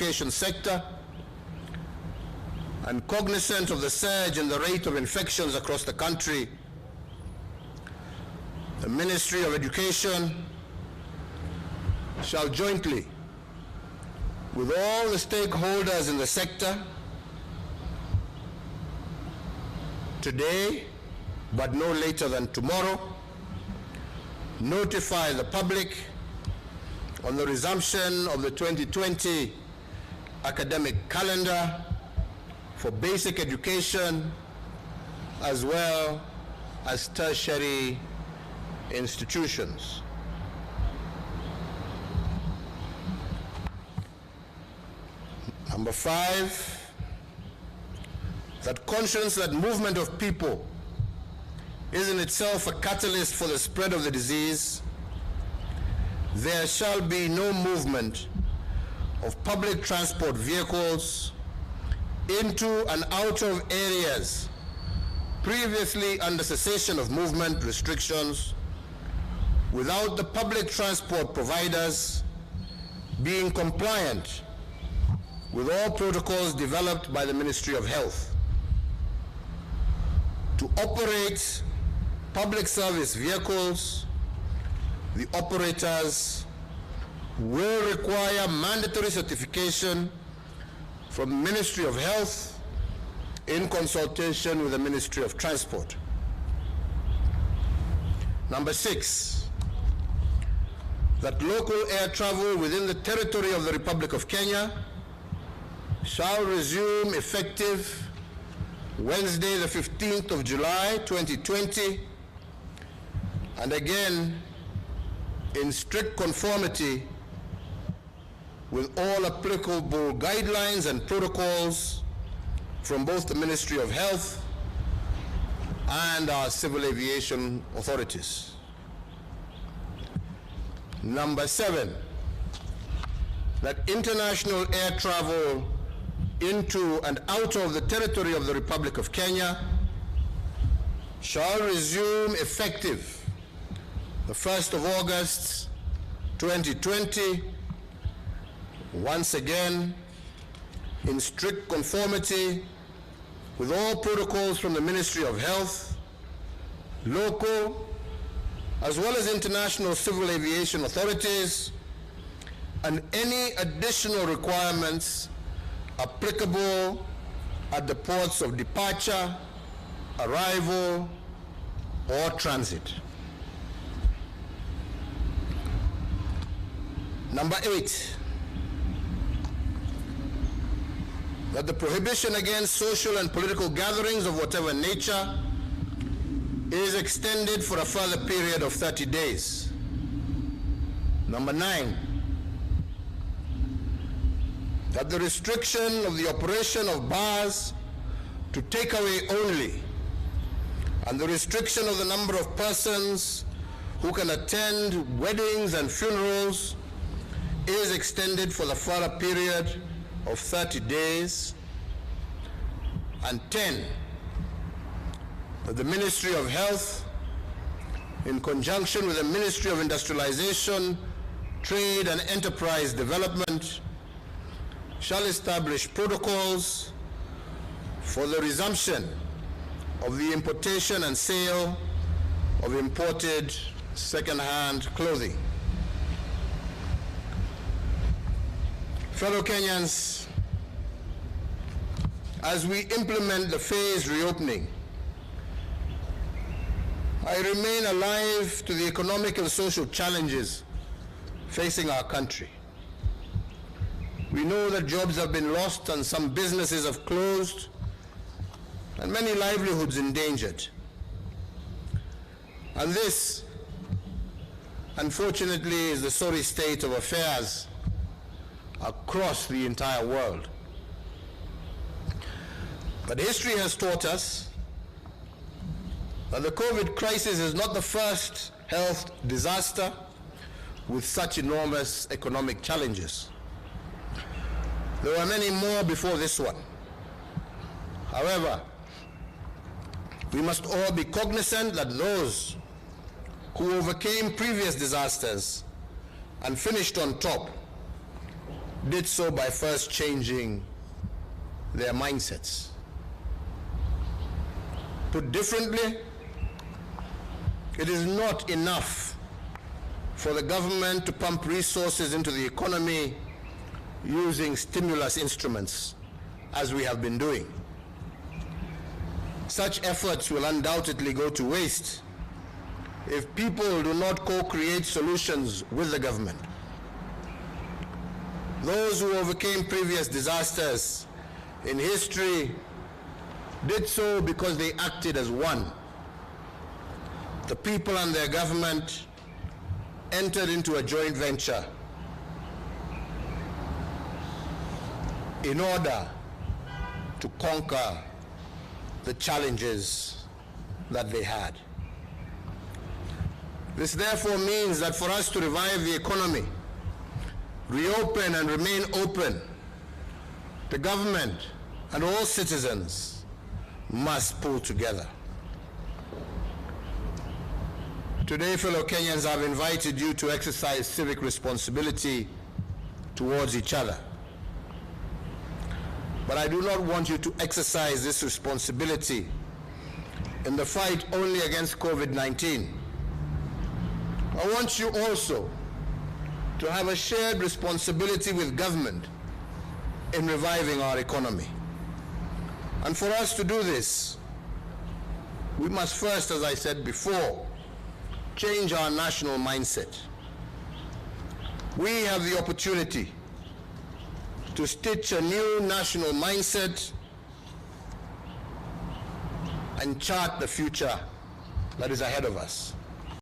education sector, and cognizant of the surge in the rate of infections across the country, the Ministry of Education shall jointly, with all the stakeholders in the sector, today, but no later than tomorrow, notify the public on the resumption of the 2020 academic calendar for basic education as well as tertiary institutions. Number 5, that conscious that movement of people is in itself a catalyst for the spread of the disease, there shall be no movement of public transport vehicles into and out of areas previously under cessation of movement restrictions without the public transport providers being compliant with all protocols developed by the Ministry of Health. To operate public service vehicles, the operators will require mandatory certification from the Ministry of Health in consultation with the Ministry of Transport. Number 6, that local air travel within the territory of the Republic of Kenya shall resume effective Wednesday, the 15th of July, 2020, and again, in strict conformity with all applicable guidelines and protocols from both the Ministry of Health and our civil aviation authorities. Number 7, that international air travel into and out of the territory of the Republic of Kenya shall resume effective the 1st of August 2020, once again in strict conformity with all protocols from the Ministry of Health, local as well as international civil aviation authorities, and any additional requirements applicable at the ports of departure, arrival, or transit. Number 8, that the prohibition against social and political gatherings of whatever nature is extended for a further period of 30 days. Number 9, that the restriction of the operation of bars to takeaway only and the restriction of the number of persons who can attend weddings and funerals is extended for the further period of 30 days. And 10, that the Ministry of Health, in conjunction with the Ministry of Industrialization, Trade and Enterprise Development, shall establish protocols for the resumption of the importation and sale of imported second-hand clothing. Fellow Kenyans, as we implement the phased reopening, I remain alive to the economic and social challenges facing our country. We know that jobs have been lost and some businesses have closed and many livelihoods endangered. And this, unfortunately, is the sorry state of affairs across the entire world. But history has taught us that the COVID crisis is not the first health disaster with such enormous economic challenges. There were many more before this one. However, we must all be cognizant that those who overcame previous disasters and finished on top did so by first changing their mindsets. Put differently, it is not enough for the government to pump resources into the economy using stimulus instruments, as we have been doing. Such efforts will undoubtedly go to waste if people do not co-create solutions with the government. Those who overcame previous disasters in history did so because they acted as one. The people and their government entered into a joint venture in order to conquer the challenges that they had. This therefore means that for us to revive the economy, reopen and remain open, the government and all citizens must pull together. Today, fellow Kenyans, I've invited you to exercise civic responsibility towards each other. But I do not want you to exercise this responsibility in the fight only against COVID-19. I want you also to have a shared responsibility with government in reviving our economy. And for us to do this, we must first, as I said before, change our national mindset. We have the opportunity to stitch a new national mindset and chart the future that is ahead of us.